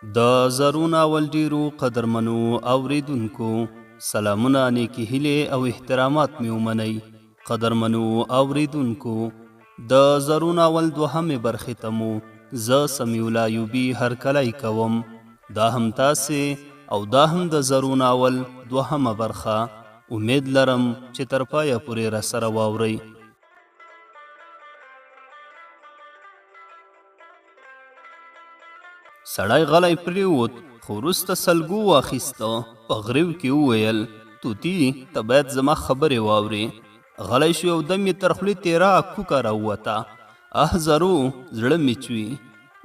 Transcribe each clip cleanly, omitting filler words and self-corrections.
د زرونه ول ډیرو قدرمنو اوریدونکو سلامونه نیکی هیلې او احترامات مې ومنئ. قدرمنو اوریدونکو د زرونه ول دوهمې برخې ته مو زه سمیع الله ایوبي هرکلی کوم. دا هم تاسې او دا هم د زرونه ول دوهمه برخه. امید لرم چې تر پایه پورې راسره واورئ. سړی غلی پریوت خو وروسته سلګو واخیسته. په غریو کې وویل توتي ته باید زما خبرې واورې. غلی شو یو دم یې تر خولې تیرا کوکه راووته. زرو زړه مې چوي.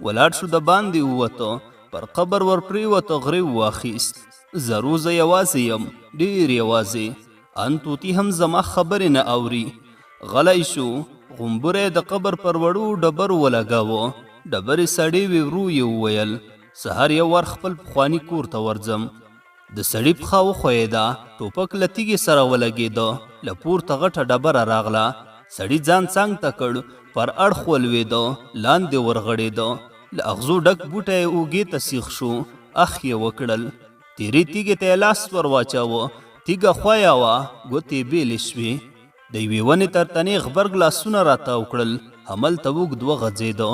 ولاړ شو د باندې ووته. پر قبر ور پریوته غریو واخیست. زرو زه یوازې یم ډېر یوازې. ان توتي هم زما خبرې نه اوري. غلی شو غومبوری د قبر پر وړو ډبرو ولګاوه. ډبرې سړې وې ورو یې وویل سهار یو ور خپل پخواني کور ته ورځم. د سړي پښه وښویېده. ټوپک له تیږې سره ولګېده. له پورته غټه ډبره راغله. سړي ځان څنګ ته کړ. پر اړخ ولوېده. لاندې ورغړېده. له اغزو ډک بوټی یې اوږې ته سیخ شو. اخ یې وکړل. تیرې تیږې ته یې لاس ور واچاوه. تیږه ښویه وه. ګوتې یې بېلې شوې. د یوې ونې تر تنې غبرګ لاسونه راتاو کړل. هملته اوږد وغځېده.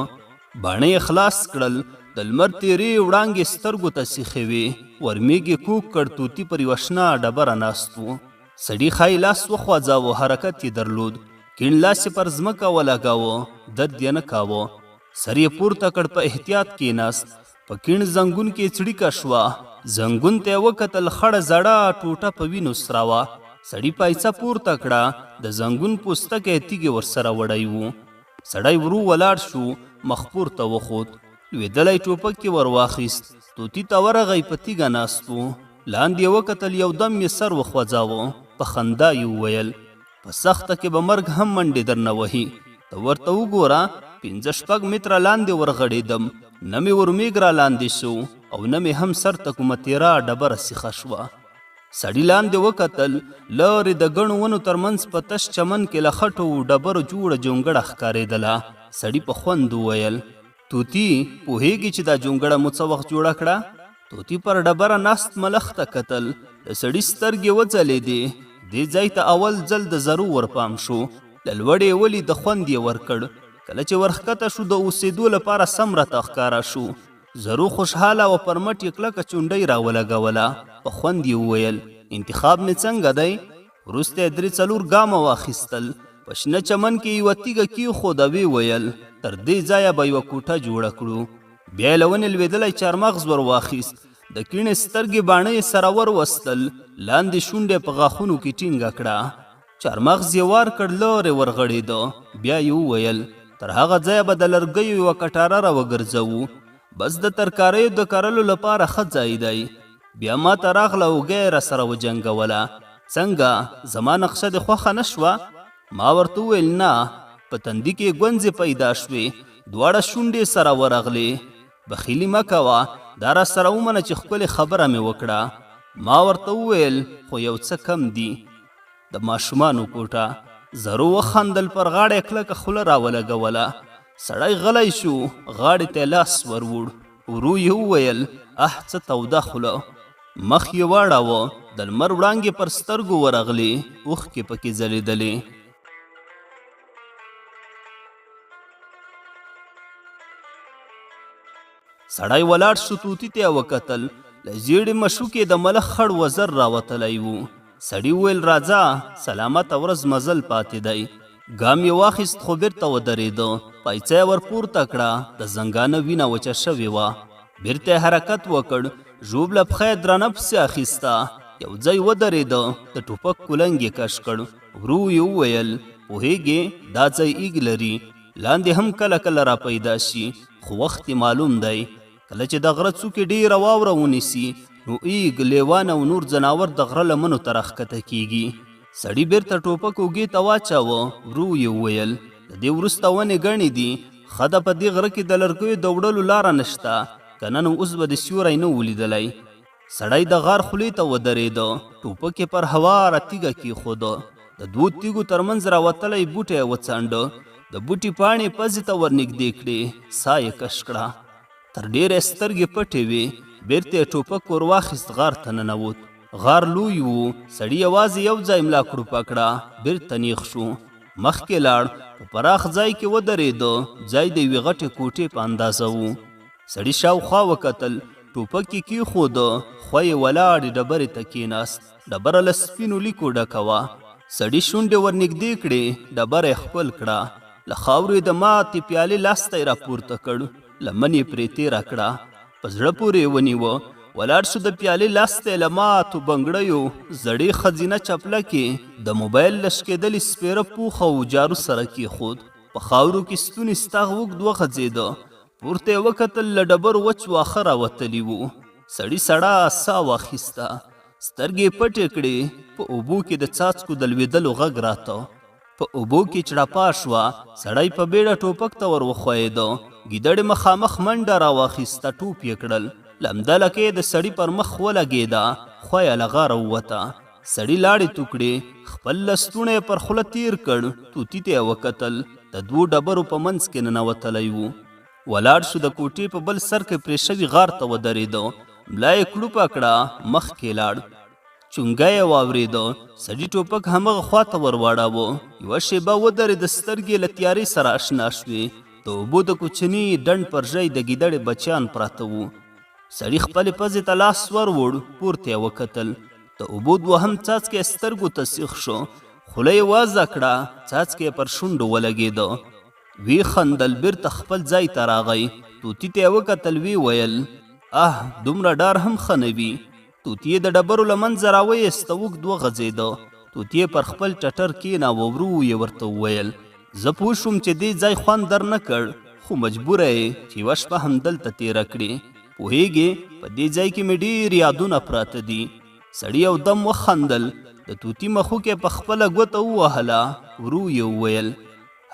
باڼه یې خلاص کړل. د لمر تیرې وړانګې سترګو ته سیخې وې. ورمېږ یې کوږ کړ. توتي پر یوه شنه ډبره ناست و. سړي ښایي لاس وخوځاوه. حرکت یې درلود. کیڼ لاس یې پر ځمکه ولګاوه. درد یې نه کاوه. سر یې پورته کړ. په احتیاط کېناست. په کیڼ زنګون کې څړیکه شوه. زنګون ته یې وکتل. خړه زړه ټوټه په وینو سره وه. سړي پایڅه پورته کړه. د زنګون پوستکی تیږې ورسره وړی و. سړی ورو ولاړ شو. مخ پورته وخوت. لوېدلی ټوپک یې ور واخیست. توتي ته ورغی. په تیږه ناست و. لاندې یې وکتل. یو دم یې سر وخوځاوه. په خندا یې وویل په سخته کې به مرګ هم منډې درنه وهي. ته ورته وګوره 5-6 متره لاندې ورغړېدم. نه مې ورمېږ را لاندې شو او نه مې هم سر ته کومه تیره ډبره سیخه شوه. سړي لاندې وکتل. لارې د ګڼو ونو ترمنځ په تش چمن کې له خټو ډبرو جوړه جونګړه ښکارېدله. سړي په خوند وویل توتي پوهېږي چې دا جونګړه مو څه وخت جوړه کړه؟ توتي پر ډبره ناست ملخ ته کتل. د سړي سترګې وځلېدې. دې ځای ته اول ځل د زرو ورپام شو. له لوړې یې ولید. خوند یې ورکړ. کله چې ورښکته شو د اوسېدو لپاره سم راته ښکاره شو. زرو خوشحاله و. پر مټ یې کلکه چونډۍ راولګوله. په خوند یې وویل انتخاب مې څنګه دی؟ وروسته یې 3-4 ګامه واخیستل. په شنه چمن کې یوه تیږه کېښوده. ویې ویل تر دې ځایه به یوه کوټه جوړه کړو. بیا یې له ونې لوېدلی چارمغز ور واخیست. د کیڼې سترګې باڼه یې سره وروستل. لاندې شونډه په غاښونو کې ټینګه کړه. چارمغز یې وار کړ. لارې ورغړېده. بیا یې وویل تر هغه ځایه به د لرګیو یوه کټاره را وګرځوو. بس د ترکاریو د کرلو لپاره ښه ځای دی. بیا ما ته راغله. اوږه یې راسره وجنګوله. څنګه زما نقشه دې خوښه نه شوه؟ ما ورته وویل نه. په تندي کې ګونځې پیدا شوې. دواړه شونډې سره ورغلې. بخیلي مه کوه. دا راسره ومنه چې ښکلې خبره مې وکړه. ما ورته وویل خو یو څه کم دي. د ماشومانو کوټه. زرو وخندل. پر غاړه یې کلکه خوله راولګوله. سړی غلی شو. غاړې ته یې لاس وروړ. ورو یې وویل څه توده خوله. مخ یې واړاوه. د لمر وړانګې پر سترګو ورغلې. اوښکې پکې ځلېدلې. سړی ولاړ شو. توتي ته یې وکتل. له ژېړې مشوکې د ملخ خړ وزر راوتلی و. سړي وویل راځه سلامته ورځ مزل پاتې دی. ګام یې واخیست خو بېرته ودرېده. پایڅه یې ور پورته کړه. د زنګانه وینه وچه شوې وه. بېرته یې حرکت وکړ. ژوبله پښه یې درنه پسې اخیسته. یو ځای ودرېده. د ټوپک کولنګ یې کش کړ. ورو یې وویل پوهېږې دا ځای ایږ لري. لاندې هم کله کله را پیدا شي خو وخت یې معلوم دی. کله چې د غره څوکې ډېره واوره ونیسي نو ایږ لیوان او نور ځناور د غره لمنو ته راښکته کېږي. سړي بېرته ټوپک اوږې ته واچاوه. ورو یې وویل د دې وروسته ونې ګڼې دي. ښه ده په دې غره کې د لرګیو د وړلو لاره نشته. که نه نو اوس به د سیوری نه ولیدلی. سړی د غار خولې ته ودرېده. ټوپک یې پر هواره تیږه کېښوده. د 2 تیږو ترمنځ راوتلی بوټی یې وڅانډه. د بوټي پاڼې پزې ته ورنږدې کړې. ساه یې کش کړه. تر ډېرې سترګې پټې وې. بیرته یې ټوپک ور واخیست، غار ته ننوت. غار لوی و. سړي یوازې یو ځای ملا کړوپه کړه، بیرته نیغ شو. مخکې لاړ، په پراخ ځای کې ودرېده. ځای د یوې غټې کوټې په اندازه و. سړي شاوخوا وکتل، ټوپک یې کېښوده، خوا یې ولاړې ډبرې ته کېناست. ډبره له سپینو لیکو ډکه وه. سړي شونډې ورنږدې کړې، ډبره یې ښکل کړه. له خاورې د ماتې پیالې لاستی راپورته کړ، لمن یې پرې تېره کړه، په زړه پورې یې ونیوه. ولاړ شو، د پیالې لاستی له ماتو بنګړیو، زړې ښځینه چپلکې، د موبایل لشکېدلې سپېره پوښ او جارو سره کېښود. په خاورو کې ستوني ستغ اوږد وغځېده. پورته یې وکتل، له ډبرو وچ واښه راوتلي وو. سړي سړه ساه واخیسته، سترګې یې پټې کړې. په اوبو کې د څاڅکو د لوېدلو غږ راته. په اوبو کې چړپا شوه. سړی په بیړه ټوپک ته ور وښویېده. ګیدړې مخامخ منډه راواخیسته، ټوپ یې کړل. لمده لکه یې د سړي پر مخ ولګېده، خوا یې له غاره ووته. سړي لاړې تو کړې، خپل لستوڼی یې پر خوله تېر کړ. توتي ته یې وکتل، د دوو ډبرو په منځ کې ننوتلی و. ولاړ شو، د کوټې په بل سر کې پرې شوي غار ته ودرېده. ملا یې کړوپه کړه، مخکې لاړ. چونګی یې واورېده. سړي ټوپک همغه خوا ته ور واړاوه. یوه شېبه ودرېده، سترګې له تیارې سره اشنا شوې. د اوبو د کوچني ډنډ پر ژۍ د ګیدړې بچیان پراته وو. سړي خپلې پزې ته لاس وروړ، پورته یې وکتل. د اوبو دوهم څاڅکی سترګو ته سیخ شو. خوله یې وازه کړه، څاڅکی یې پر شونډو ولګېده. وی خندل، بیرته خپل ځای ته راغی. توتي ته یې وکتل، وی ویل: دومره ډار هم ښه نه وي. توتي یې د ډبرو له منځه راویسته، اوږد وغځېده. توتي یې پر خپل ټټر کېناوه، ورو یې ورته وویل: زه پوه شوم چې دې ځای خوند در نه کړ، خو مجبوره یې چې یوه شپه همدلته تېره کړې. پوهېږې، په دې ځای کې مې ډېر یادونه پراته دي. سړي یو دم وخندل. د توتي مخوکې په خپله ګوته ووهله. ورو یې وویل: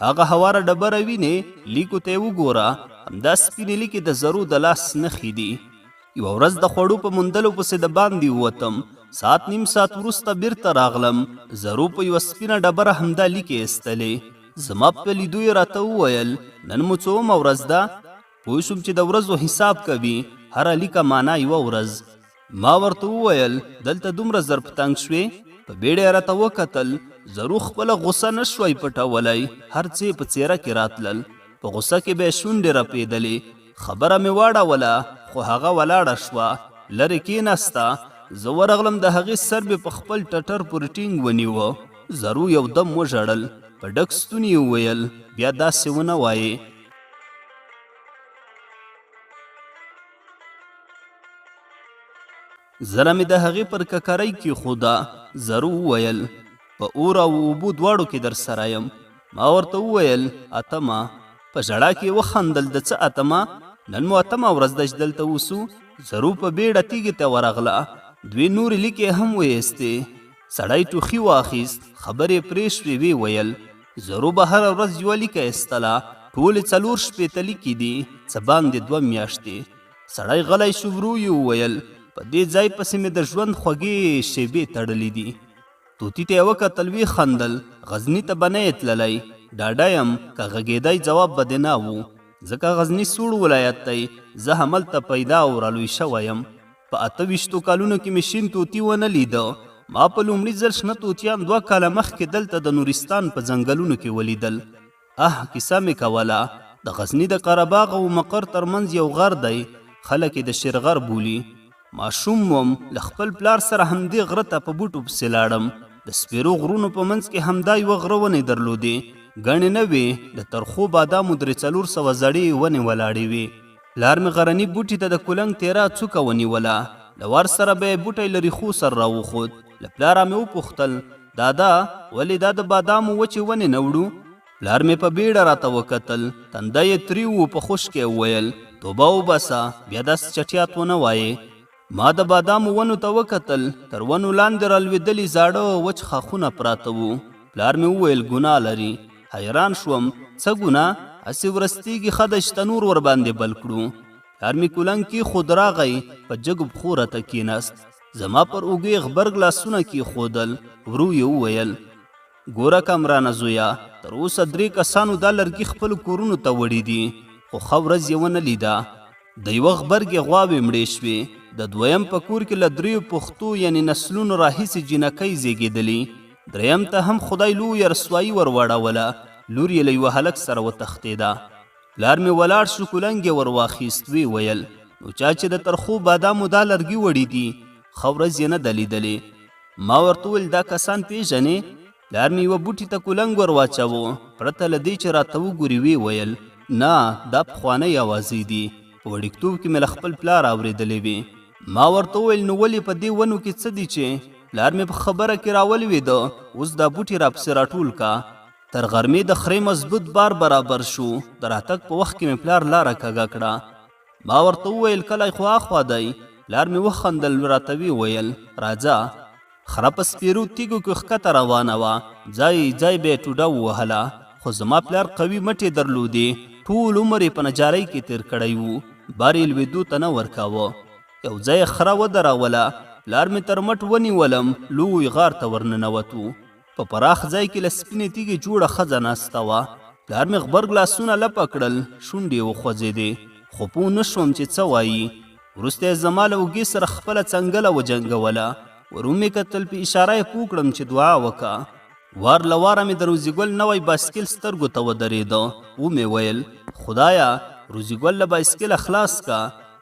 هغه هواره ډبره وینې؟ لیکو ته یې وګوره، همدا سپینې لیکې د زرو د لاس نښې دي. یوه ورځ د خوړو په موندلو پسې د باندې ووتم. ساعت نیم ساعت وروسته بیرته راغلم. زرو په یوه سپینه ډبره همدا لیکې ایستلې. زما په لیدو یې راته وویل: نن مو څومه ورځ ده؟ پوه شوم چې د ورځو حساب کوي، هره لیکه معنا یوه ورځ. ما ورته وویل: دلته دومره زر په تنګ شوې؟ په بیړه یې راته وکتل. زرو خپله غوسه نه شوی پټولی، هر څه په څېره کې راتلل. په غوسه کې به یې شونډې رپېدلې. خبره مې واړوله، خو هغه ولاړه شوه، لرې کېناسته. زه ورغلم، د هغې سر مې په خپل ټټر پورې ټینګ ونیوه. زرو یو دم وژړل، په ډک ستوني یې وویل: بیا داسې ونه وایې. زره مې د هغې پر ککرۍ کېښوده. زرو وویل: په اور او اوبو دواړو کې در سره یم. ما ورته وویل: اتمه. په ژړا کې وخندل: د څه اتمه؟ نن مو اتمه ورځ ده چې دلته اوسو. زرو په بیړه تیږې ته ورغله. دوې نورې لیکې هم ویستې. سړی ټوخي واخیست، خبرې پرې شوې. ویې ویل: زرو به هره ورځ یوه لیکه ایستله، ټولې 4 شپېته لیکې دي، څه باندې 2 میاشتې. سړی غلی شو. ورو یې وویل: په دې ځای پسې مې د ژوند خوږې شېبې تړلې دي. توتي ته یې وکتل، وی خندل: غزني ته به نه یې تللی؟ ډاډه یم، که غږېدی جواب به دې نه و، ځکه غزني سوړ ولایت دی. زه هملته پیدا او رالوی شوی یم. په 28 کالونو کې مې شین توتي ونه لیده. ما په لومړي ځل شنه توتیان 2 کاله مخکې دلته د نورستان په ځنګلونو کې ولیدل. کیسه مې کوله. د غزني د قرهباغ او مقر ترمنځ یو غر دی، خلک یې د شیرغر بولي. ماشوم وم، له خپل پلار سره همدې غره ته په بوټو پسې لاړم. د سپیرو غرونو په منځ کې همدا یوه غره ونې درلودې، ګڼې نه وې. د ترخو بادامو 300 زړې ونې ولاړې وې. پلار مې غرني بوټي ته د کولنګ تیره څوکه ونیوله. له ور سره به یې بوټی له ریښو سر راوخود. له پلاره مې وپوښتل: دادا، ولې دا د بادامو وچې ونې نه وړو؟ پلار مې په بیړه راته وکتل، تندی یې تریو و. په خشکې یې وویل: توبه وباسه، بیا داسې چټیات ونه وایې. ما د بادامو ونو ته وکتل. تر ونو لاندې رالوېدلي زاړه وچ خاښونه پراته وو. پلار مې وویل: ګناه لري. حیران شوم: څه ګناه؟ هسې ورستېږي، ښه ده چې تنور ورباندې بل کړو. پلار مې کولنګ کېښود، راغی، په جګو پښو راته کېناست. زما پر اوږې غبرګ لاسونه کېښودل. ورو یې وویل: ګوره کامرانه زویه، تر اوسه 3 کسانو دا لرګي خپلو کورونو ته وړي دي، خو ښه ورځ یې ونه لیده. د یوه غبرګې غواوې مړې شوې. د دویم په کور کې له 3 پښتو یعنی نسلونو راهیسې جینکۍ زیږېدلې. دریم ته هم خدای لویه رسوایي ور واړوله. لور یې له یوه هلک سره وتښتېده. پلار مې ولاړ شو، کولنګ یې ور واخیست. ویې ویل نو چا چې د ترخو بادامو دا لرګي وړي دي ښه ورځ یې نه ده لیدلې. ما ورته وویل دا کسان پېژنې؟ پلار مې یوه بوټي ته کولنګ ور واچوه، پرته له دې چې راته وګوري. ویې ویل نه دا پخوانۍ اوازې دي، په وړکتوب کې مې له خپل پلار اورېدلې وې. ما ورته وویل نو ولې په دې ونو کې څه دي چې؟ پلار مې په خبره کې راولوېده. اوس دا بوټي راپسې راټول کا. تر غرمې د خرې مضبوط بار برابر شو. د راتګ په وخت کې مې پلار لاره کږه کړه. ما ورته وویل کلی خو اخوا دی. پلار مې وخندل، راته ویې ویل راځه. خره په سپېرو تیږو کې ښکته روانه وه. ځای ځای به یې ټوډه ووهله، خو زما پلار قوي مټې درلودې. ټول عمر یې په نجارۍ کې تېر کړی و، بار یې لوېدو ته نه ورکاوه. یو ځای یې خره ودروله. پلار مې تر مټ ونیولم، لوی غار ته ورننوتو. په پراخ ځای کې له سپینې تیږې جوړه ښځه ناسته وه. پلار مې غبرګ لاسونه لپه کړل، شونډې یې وخوځېدې، خو پوه نه شوم چې څه وایي. وروسته یې زما له اوږې سره خپله څنګله وجنګوله. ور ومې کتل، په اشاره یې پوه کړم چې دعا وکړه. وار له واره مې د روزیګل نوی بایسکل سترګو ته ودرېده. ومې ویل خدایه روزیګل له بایسکله خلاص کا.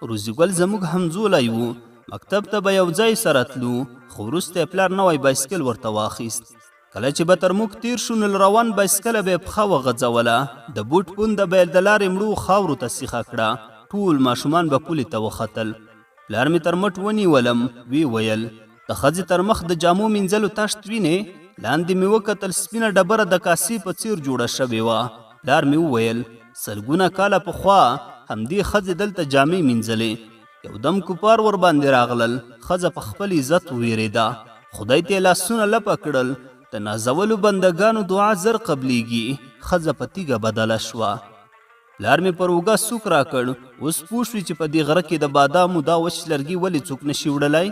روزیګل زموږ همزولی و، مکتب ته به یو ځای سره تلو، خو وروسته یې پلار نوی بایسکل ورته واخیست. کله چې به تر موږ تیر شو نو روان بایسکله به یې پښه وغځوله. د بوټ پونده به یې د لارې مړو خاورو ته سیخه کړه. ټول ماشومان به پولې ته وختل. پلار مې تر مټ ونیولم. ویې ویل د ښځې تر مخ د جامو مینځلو تشت وینې؟ لاندې مې وکتل، سپینه ډبره د کاسې په څیر جوړه شوې وه. پلار مې وویل سلګونه کاله پخوا همدې ښځې دلته جامې مینځلې. یودم کوپار ور باندې راغلل. ښځه په خپل عزت وویرېده. خدای ته یې لاسونه لپه کړل. د نازولو بندګانو دعا زر قبلیږي. ښځه په تیږه بدله شوه. پلار مې پر اوږه سوک راکړ. اوس پوه شوې چې په دې غره کې د بادامو دا وچ لرګي ولې څوک نشي وړلی؟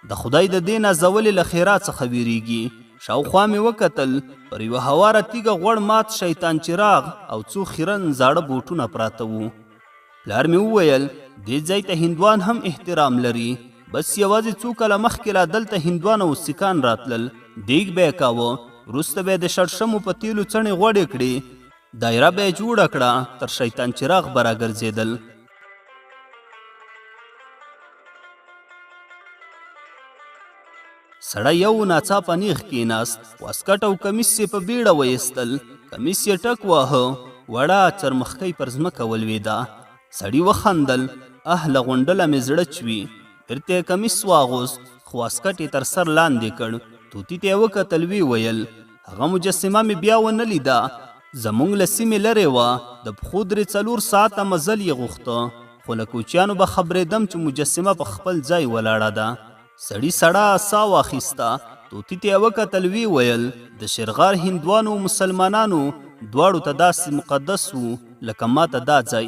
د خدای د دې نازولې له خیرا څخه ویریږي. شاوخوا مې وکتل، پر یوه هواره تیږه غوړ مات شیطان چراغ او څو خیرن زاړه بوټونه پراته وو. پلار مې وویل دې ځای ته هندوان هم احترام لري. بس یوازې څو کاله مخکې لا دلته هندوان او سیکان راتلل. دیګ به یې کاوه، وروسته به یې د شړشمو په تیلو څڼې غوړې کړې، دایره به یې جوړه کړه، تر شیطان چراغ به راګرځېدل. سړی یو ناڅاپه نیغ کېناست. واسکټ او کمیس یې په بیړه وایستل. کمیس یې ټک واهه، وړه چرمښکۍ پر ځمکه ولوېده. سړي وخندل. له غونډله مې زړه چوي. بیرته یې کمیس واغوست، خو واسکټ یې تر سر لاندې کړ. توتي ته یې وکتل. ویې ویل هغه مجسمه مې بیا ونه لیده. زموږ له سیمې لرې وه. د پښو 3-4 ساعته مزل یې غوښته، خو له کوچیانو به خبرېدم چې مجسمه په خپل ځای ولاړه ده. سړي سړه ساه واخیسته. توتي ته یې وکتل. ویې ویل د شیرغار هندوانو مسلمانانو دواړو ته داسې مقدس وو لکه ماته دا ځای.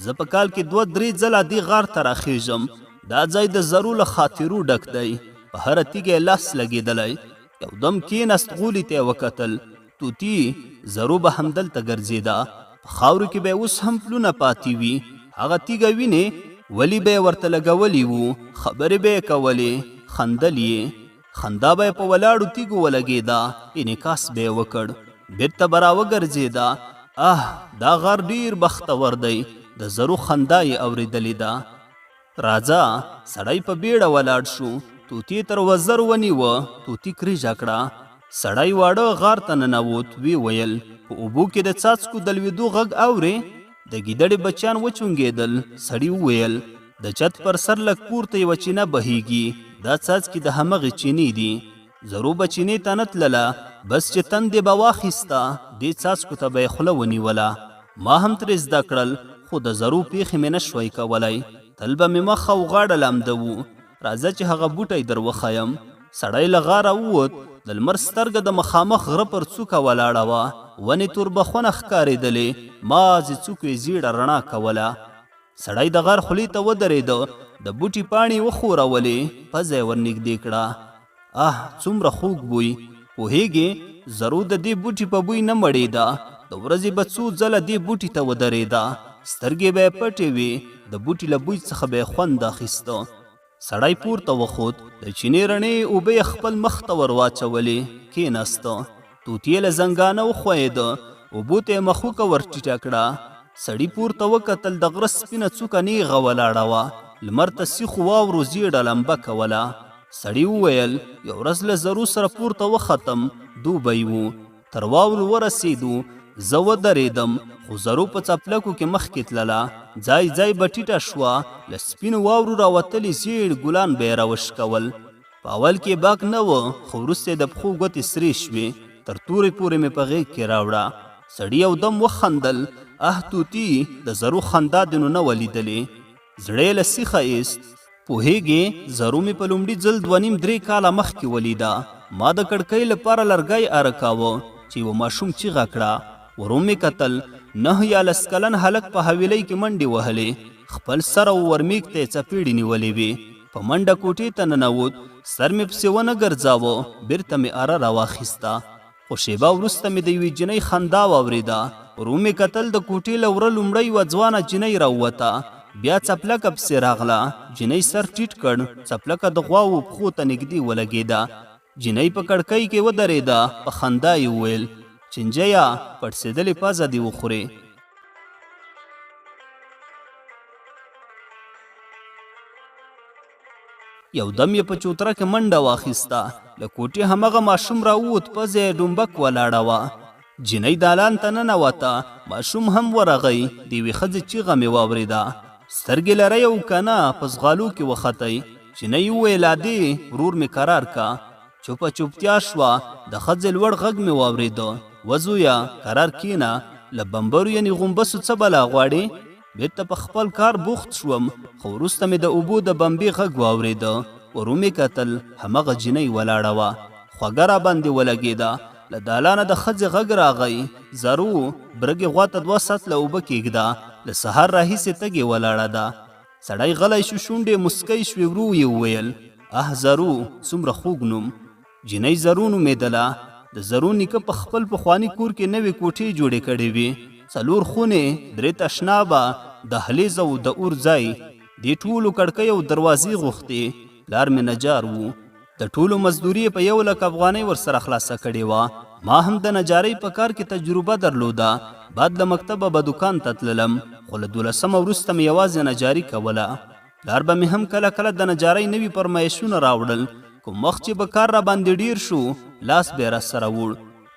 زه په کال کې 2-3 ځله دې غار ته راخیږم. دا ځای د زرو له خاطرو ډک دی. په هره تیږه یې لاس لګېدلی. یودم کېناست، غولي ته یې وکتل. توتي زرو به همدلته ګرځېده. په خاورو کې به یې اوس هم پلونه پاتې وي. هغه تیږه وینې ولي به یې ورته لګولي وو. خبرې به یې کولې، خندل یې. خندا به یې په ولاړو تیږو ولګېده. انعکاس به یې وکړ. بېرته به راوګرځېده. دا غار ډېر بختور دی. د زرو خندا یې اورېدلې ده. راځه. سړی په بیړه ولاړ شو. توتي تر وزر ونیوه. توتي کریجه کړه. سړی واړه غار ته ننوت. ویې ویل په اوبو کې د څاڅکو د لوېدو غږ اورې؟ د ګیدړې بچیان وچونګېدل. سړي وویل د چت پر سر لږ پورته یوه چینه بهیږي. دا څاڅکي د همغې چینې دي. زرو به چینې ته نه تلله، بس چې تندې به واخیسته دې څاڅکو ته به یې خوله ونیوله. ما هم ترې زده کړل، خو د زرو پیښې مې نه شوی کولی. تل به مې مخ او غاړه لامده وو. راځه چې هغه بوټی در وښیم. سړی له غاره ووت. د لمر سترګه د مخامخ غره پر څوکه ولاړه وه. ونې توربخونه ښکارېدلې. مازې څوکو یې زیړه رڼا کوله. سړی د غار خولې ته ودرېده. د بوټي پاڼې وښورولې. پزه یې ورنږدې کړه. څومره خوږ بوی. پوهېږې زرو د دې بوټي په بوی نه مړېده. د ورځې به څو ځله دې بوټي ته ودرېده. سترګې به یې پټې وې. د بوټي له بوی څخه به یې خوند اخیسته. سړی پورته وخوت، د چینې رڼې اوبه یې خپل مخ ته ور واچولې، کېناسته. طوطي یې له زنګانه وښویېده، اوبو ته یې مخوکه ور ټیټه کړه. سړي پورته وکتل، د غره سپینه څوکه نیغه ولاړه وه، لمر ته سیخو واورو زیړه لمبه کوله. سړي وویل یو ورځ له زرو سره پورته وختم، دوبی و، تر واورو ورسېدو، زه ودرېدم، خو زرو په څپلکو کې مخکې تلله، ځای ځای به ټیټه شوه، له سپینو واورو راوتلي زیړ ګلان به یې راوشکول. په اول کې باک نه و، خو وروسته د پښو ګوتې سرې شوې، تر تورې پورې مې په غېږ کې راوړه. سړي یودم وخندل، طوطي د زرو خندا دې نو نه ولیدلې. زړه یې له سیخه ایست. پوهېږې زرو مې په لومړي ځل 2.5-3 کاله مخکې ولیده. ما د کړکۍ لپاره لرګی اره کاوه چې یوه ماشوم چیغه کړه. ورو مې کتل، 9 یا 10 کلن هلک په حویلۍ کې منډې وهلې، خپل سر او ورمیږ ته یې څپېړې نیولې وې. په منډه کوټې ته ننوت، سر مې پسې ونه ګرځاوه، بیرته مې اره راواخیسته. خو شیبه وروسته مې د یوې جنۍ خندا واورېده. ورو مې کتل، د کوټې له وره لومړی یوه ځوانه جنۍ راووته، بیا څپلکه پسې راغله. جنۍ سر ټیټ کړ، څپلکه د غواوو پښو ته نږدې ولګېده. جنۍ په کړکۍ کې ودرېده، په خندا یې وویل چنجیه پړسېدلې پزه دې وخورې. یو دم یې په چوتره کې منډه واخیسته، له کوټې همغه ماشوم راووت، پزه یې ډومبک ولاړه وه. جنۍ دالان ته ننوته، ماشوم هم ورغی، د یوې ښځې چیغه مې واورېده، سترګې لرئ او که نه؟ په ځغالو کې وختئ. جنۍ وویل ادې ورور مې قرار کا. چوپه چوپتیا شوه، د ښځې لوړ غږ مې واورېده، وزویه قرار کښېنه، له بمبرو یعنې غومبسو څه بلا غواړې؟ بیرته په خپل کار بوخت شوم، خو وروسته مې د اوبو د بمبې غږ واورېده. ورو مې کتل، همغه جنۍ ولاړه وه، خوږه را باندې ولګېده. له دالانه د ښځې غږ راغی، زرو برګې غوا ته 2 سطله اوبه کېږده، له سهار راهیسې تږې ولاړه ده. سړی غلی شو، شونډې مسکی شوې. ورو یې وویل زرو څومره خوږ نوم. جنۍ زرو نومېدله. د زرو نیکه په خپل پخواني کور کې نوې کوټې جوړې کړې وې، 4 خونې، 3 تشنابه، دهلیز او د اور ځای. دې ټولو کړکۍ او دروازې غوښتې. پلار مې نجار و، د ټولو مزدوري په 1,00,000 افغانۍ ورسره خلاصه کړې وه. ما هم د نجارۍ په کار کې تجربه درلوده. بعد له مکتبه به دکان ته تللم، خو له 12مه وروسته مې یوازې نجاري کوله. پلار به مې هم کله کله د نجارۍ نوي فرمایشونه راوړل. کوم وخت چې به کار را باندې ډیر شو، لاس به یې راسره وړ.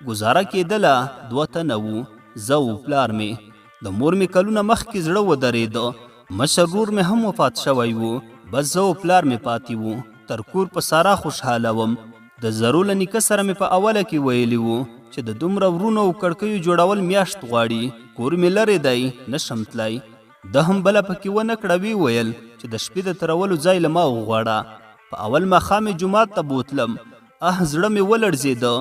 ګزاره کېدله، 2 تنه وو، زه و پلار مې. د مور مې کلونه مخکې زړه ودرېده. مشر ورور مې هم وفات شوی و، بس زه و پلار مې پاتې وو. تر کور په سارا خوشحاله وم. د زرو له نیکه سره مې په اوله کې ویلي وو چې د دومره ورونو او کړکیو جوړول میاشت غواړي، کور مې لرې دی، نشم تلای. ده هم بله پکې ونه کړه، وی ویل چې د شپې د ترولو ځای له ما وغواړه. په اول ماښام یې جومات ته بوتلم، زړه مې ولړزېده.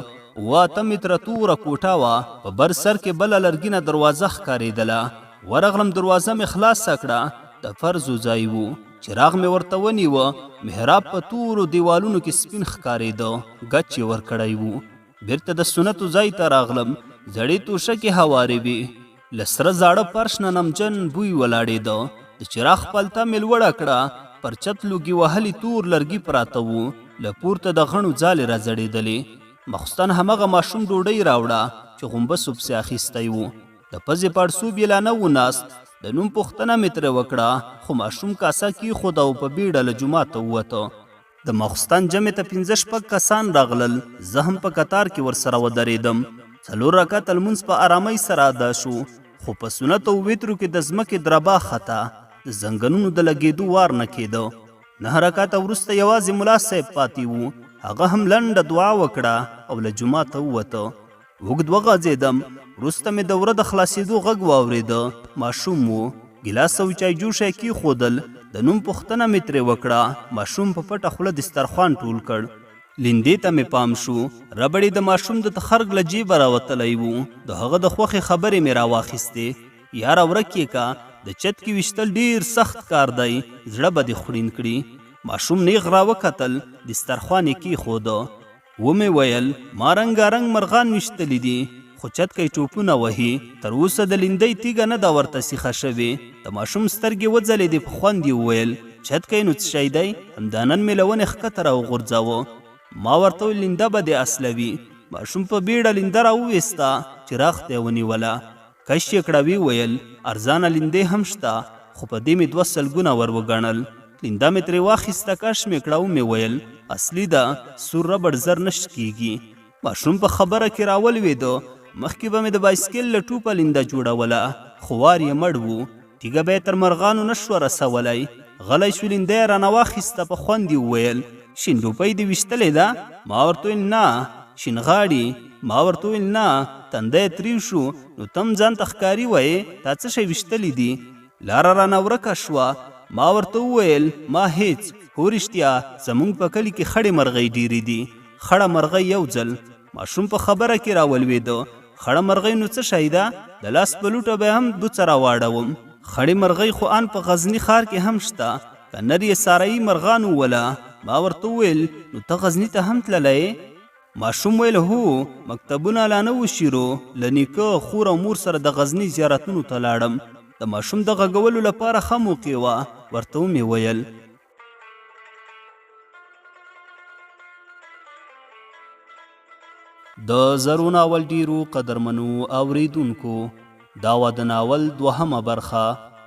8 متره توره کوټه وه، په بر سر کې بله لرګینه دروازه ښکارېدله. ورغلم، دروازه مې خلاصه کړه، د فرضو ځای و. چراغ مې ورته ونیوه، محراب په تورو دیوالونو کې سپین ښکارېده، ګچ یې ورکړی و. بیرته د سنتو ځای ته راغلم، زړې توشکې هوارې وې، له سره زاړه فرش نه نمجن بوی ولاړېده. د چراغ پلته مې لوړه کړه، پر چت لوګي وهلي تور لرګي پراته وو، له پورته د غڼو ځالې راځړېدلې. مخستن همغه ماشوم ډوډۍ راوړه چې غومبسو پسې اخیستی و. د پزې پړسوب یې لا نه و ناست. د نوم پوښتنه مې ترې وکړه، خو ماشوم کاسه کېښوده او په بیړه له جومات ته ووته. د ماخوستن جمعې ته 5-6 کسان راغلل، زه هم په کتار کې ورسره ودرېدم. 4 رکعته لمونځ په آرامۍ سره ادا شو، خو په سنت او وترو کې د ځمکې دربا خطا، د زنګنونو د لګېدو وار نه کېده. 9 رکعته وروسته یوازې ملا صاحب پاتې و، هغه هم لنډه دعا وکړه او له جوماته ووته. اوږد وغځېدم، وروسته مې د وره د خلاصېدو غږ واورېده. ماشوم و، ګیلاس او چای جوشه یې کېښودل. د نوم پوښتنه مې ترې وکړه. ماشوم په پټه خوله دسترخوان ټول کړ. لیندې ته مې پام شو، ربړې د ماشوم د تخرګ له جیبه راوتلی و. د هغه د خوښې خبرې مې راواخیستې. یاره ورک یې که، د چت کې ویشتل ډېر سخت کار دی، زړه به دې خوړین کړي. ماشوم نیغ راوکتل، دسترخوان یې کېښوده. ومې ویل ما رنګارنګ مرغان ویشتلی دي، خو چتکی ټوپونه وهي. تر اوسه د لیندۍ تیږه نه ده ورته سیخه شوې. د ماشوم سترګې وځلېدې، په خوند یې وویل چتکی نو څه شی دی؟ همدا نن مې له ونې ښکته راوغورځاوه. ما ورته وویل لینده به دې اصلوي. ماشوم په بیړه لینده راوویسته، چراغ ته یې ونیوله، کش یې کړه. ویې ویل ارزانه لیندې هم شته، خو په دې مې 2 سلګونه ور وګڼل. لینده مې ترې واخیسته، کش مې کړه، ومې ویل اصلي ده، سور ربړ زر نشت کیږي. ماشوم په خبره کې راولوېده. مخکې به مې د بایسکل له ټوپه لینده جوړوله، خو وار یې مړ و. تیږه به یې تر مرغانو نه شوه رسولی. غلی شو، لینده یې رانه واخیسته، په خوند یې وویل شین ډوپۍ دې ویشتلې ده؟ ما ورته ویل نه. شین غاړي؟ ما ورته ویل نه. تنده یې تریو شو. نو تم ځان ته ښکاري وایې، تا څه شی ویشتلی دي؟ لاره رانه ورکه شوه. ما ورته وویل ما هیڅ. هو رښتیا زموږ په کلي کې خړې مرغۍ ډېرې دي. خړه مرغۍ یو ځل. ماشوم په خبره کې راولوېده. خړه مرغۍ نو څه شی ده؟ د لاس په لوټه به هم بوڅه راواړوم. خړې مرغۍ خو ان په غزني ښار کې هم شته، که نر یې سارایي مرغان ووله. ما ورته وویل نو ته غزني ته هم تللی؟ ماشوم ویل هو، مکتبونه لا نه وشیرو، له نیکه خور او مور سره د غزني زیارتونو ته لاړم. د ماشوم د غږولو لپاره ښه موقع وه. ورته ومې ویل د زرو ناول ډیرو قدرمنو اوریدونکو، دا وه د ناول 2مه برخه.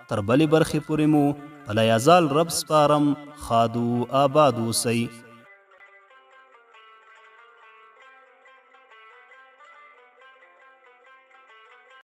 تر بلې برخې پورې مو په لیازال رب سپارم. ښاد و آباد اوسئ.